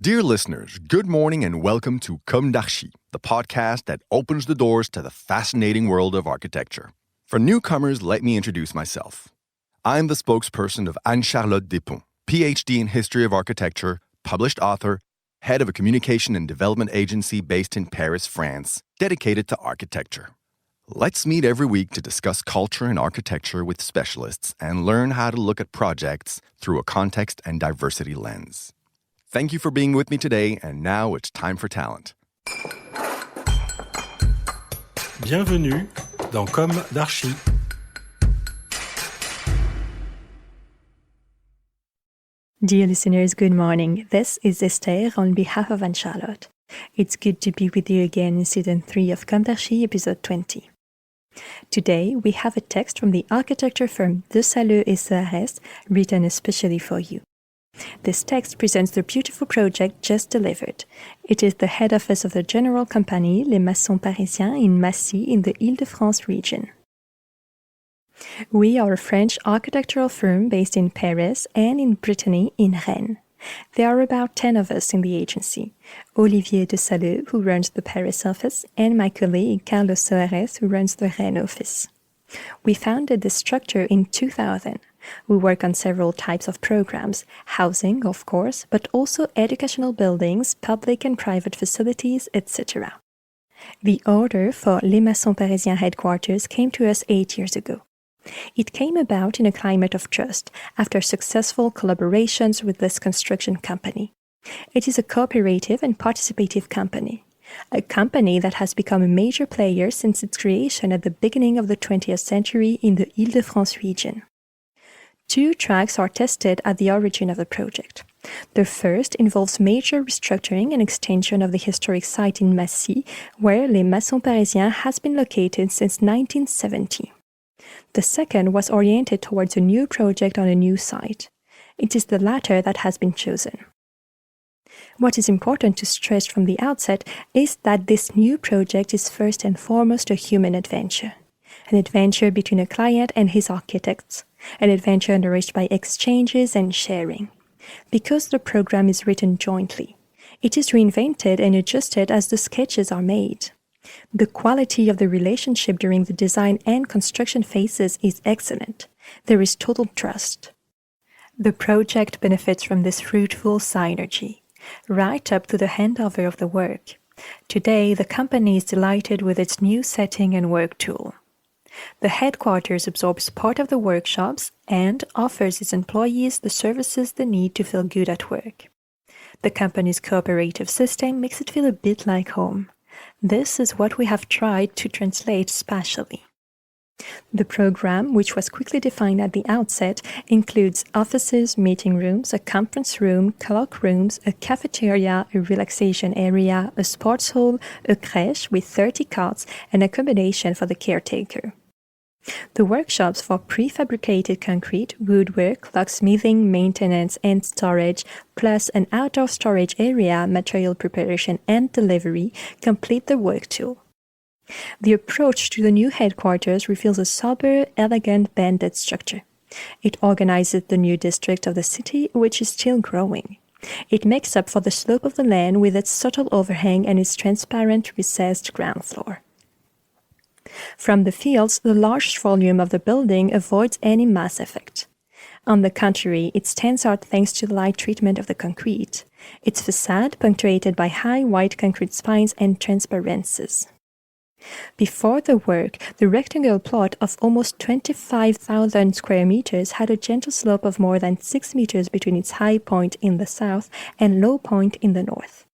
Dear listeners, good morning and welcome to Comdarchi, the podcast that opens the doors to the fascinating world of architecture. For newcomers, let me introduce myself. I'm the spokesperson of Anne-Charlotte Despons, PhD in History of Architecture, published author, head of a communication and development agency based in Paris, France, dedicated to architecture. Let's meet every week to discuss culture and architecture with specialists and learn how to look at projects through a context and diversity lens. Thank you for being with me today, and now it's time for talent. Bienvenue dans Comdarchi. Dear listeners, good morning. This is Esther on behalf of Anne-Charlotte. It's good to be with you again in Season 3 of Comdarchi, Episode 20. Today, we have a text from the architecture firm Desaleux Soares written especially for you. This text presents the beautiful project just delivered. It is the head office of the general company, les Maçons Parisiens in Massy in the Île-de-France region. We are a French architectural firm based in Paris and in Brittany in Rennes. There are about 10 of us in the agency. Olivier Desaleux, who runs the Paris office, and my colleague Carlos Soares, who runs the Rennes office. We founded this structure in 2000. We work on several types of programs, housing, of course, but also educational buildings, public and private facilities, etc. The order for Les Maçons Parisiens headquarters came to us 8 years ago. It came about in a climate of trust after successful collaborations with this construction company. It is a cooperative and participative company. A company that has become a major player since its creation at the beginning of the 20th century in the Île-de-France region. 2 tracks are tested at the origin of the project. The first involves major restructuring and extension of the historic site in Massy, where Les Maçons Parisiens has been located since 1970. The second was oriented towards a new project on a new site. It is the latter that has been chosen. What is important to stress from the outset is that this new project is first and foremost a human adventure. An adventure between a client and his architects. An adventure nourished by exchanges and sharing. Because the program is written jointly, it is reinvented and adjusted as the sketches are made. The quality of the relationship during the design and construction phases is excellent. There is total trust. The project benefits from this fruitful synergy, right up to the handover of the work. Today, the company is delighted with its new setting and work tool. The headquarters absorbs part of the workshops and offers its employees the services they need to feel good at work. The company's cooperative system makes it feel a bit like home. This is what we have tried to translate spatially. The program, which was quickly defined at the outset, includes offices, meeting rooms, a conference room, clock rooms, a cafeteria, a relaxation area, a sports hall, a crèche with 30 cots, and accommodation for the caretaker. The workshops for prefabricated concrete, woodwork, locksmithing, maintenance, and storage, plus an outdoor storage area, material preparation, and delivery, complete the work tool. The approach to the new headquarters reveals a sober, elegant, banded structure. It organizes the new district of the city, which is still growing. It makes up for the slope of the land with its subtle overhang and its transparent, recessed ground floor. From the fields, the large volume of the building avoids any mass effect. On the contrary, it stands out thanks to the light treatment of the concrete, its facade punctuated by high white concrete spines and transparencies. Before the work, the rectangular plot of almost 25,000 square meters had a gentle slope of more than 6 meters between its high point in the south and low point in the north.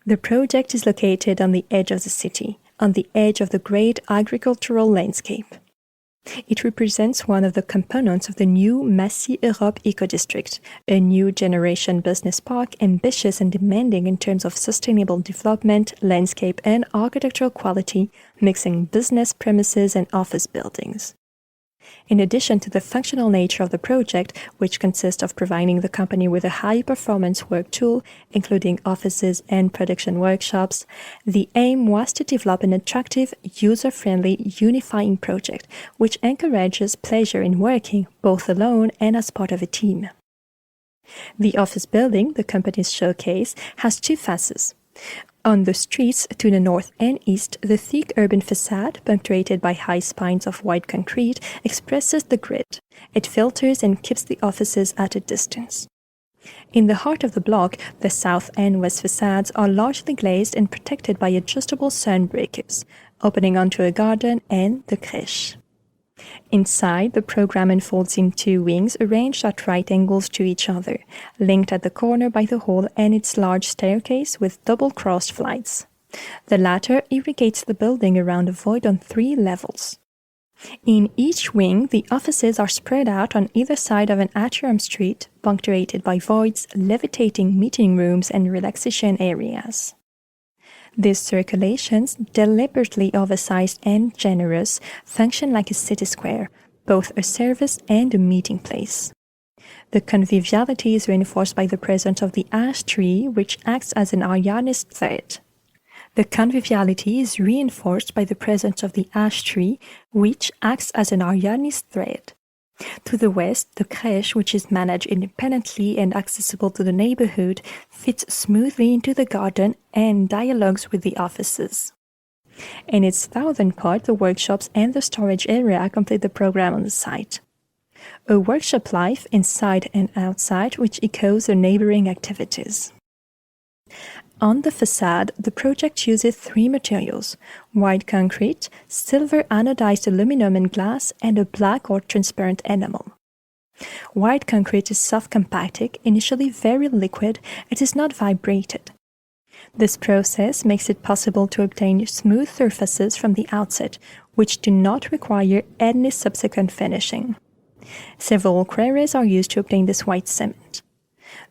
The project is located on the edge of the city, on the edge of the great agricultural landscape. It represents one of the components of the new Massy Europe eco-district, a new generation business park ambitious and demanding in terms of sustainable development, landscape, and architectural quality, mixing business premises and office buildings. In addition to the functional nature of the project, which consists of providing the company with a high-performance work tool, including offices and production workshops, the aim was to develop an attractive, user-friendly, unifying project which encourages pleasure in working, both alone and as part of a team. The office building, the company's showcase, has two faces. On the streets to the north and east, the thick urban facade, punctuated by high spines of white concrete, expresses the grid. It filters and keeps the offices at a distance. In the heart of the block, the south and west facades are largely glazed and protected by adjustable sun breakers, opening onto a garden and the crèche. Inside, the program unfolds in two wings arranged at right angles to each other, linked at the corner by the hall and its large staircase with double-crossed flights. The latter irrigates the building around a void on 3 levels. In each wing, the offices are spread out on either side of an atrium street, punctuated by voids, levitating meeting rooms and relaxation areas. These circulations, deliberately oversized and generous, function like a city square, both a service and a meeting place. The conviviality is reinforced by the presence of the ash tree, which acts as an Ariadne's thread. To the west, the crèche, which is managed independently and accessible to the neighborhood, fits smoothly into the garden and dialogues with the offices. In its southern part, the workshops and the storage area complete the program on the site. A workshop life inside and outside which echoes the neighboring activities. On the facade, the project uses 3 materials: white concrete, silver anodized aluminum and glass, and a black or transparent enamel. White concrete is soft-compactic, initially very liquid. It is not vibrated. This process makes it possible to obtain smooth surfaces from the outset, which do not require any subsequent finishing. Several quarries are used to obtain this white cement.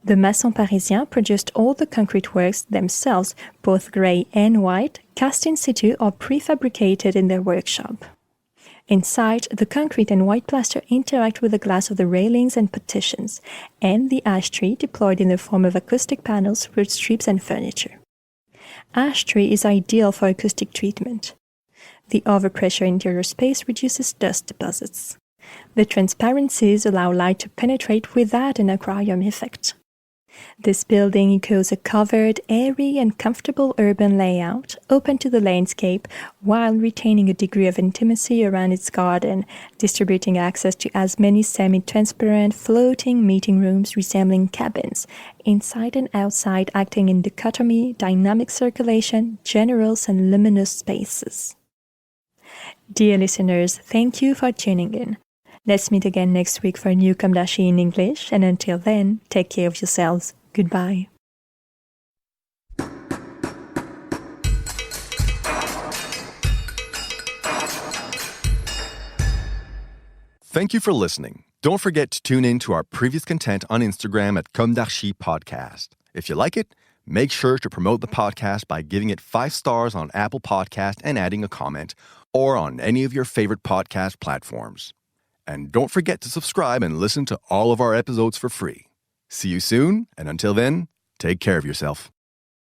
The Maçons Parisiens produced all the concrete works themselves, both grey and white, cast in situ or prefabricated in their workshop. Inside, the concrete and white plaster interact with the glass of the railings and partitions, and the ash tree deployed in the form of acoustic panels for strips and furniture. Ash tree is ideal for acoustic treatment. The overpressure interior space reduces dust deposits. The transparencies allow light to penetrate without an aquarium effect. This building echoes a covered, airy and comfortable urban layout, open to the landscape, while retaining a degree of intimacy around its garden, distributing access to as many semi-transparent, floating meeting rooms resembling cabins, inside and outside acting in dichotomy, dynamic circulation, generous and luminous spaces. Dear listeners, thank you for tuning in. Let's meet again next week for a new Comme d'Archi in English, and until then, take care of yourselves. Goodbye. Thank you for listening. Don't forget to tune in to our previous content on Instagram at comdarchipodcast. If you like it, make sure to promote the podcast by giving it 5 stars on Apple Podcast and adding a comment, or on any of your favorite podcast platforms. And don't forget to subscribe and listen to all of our episodes for free. See you soon, and until then, take care of yourself.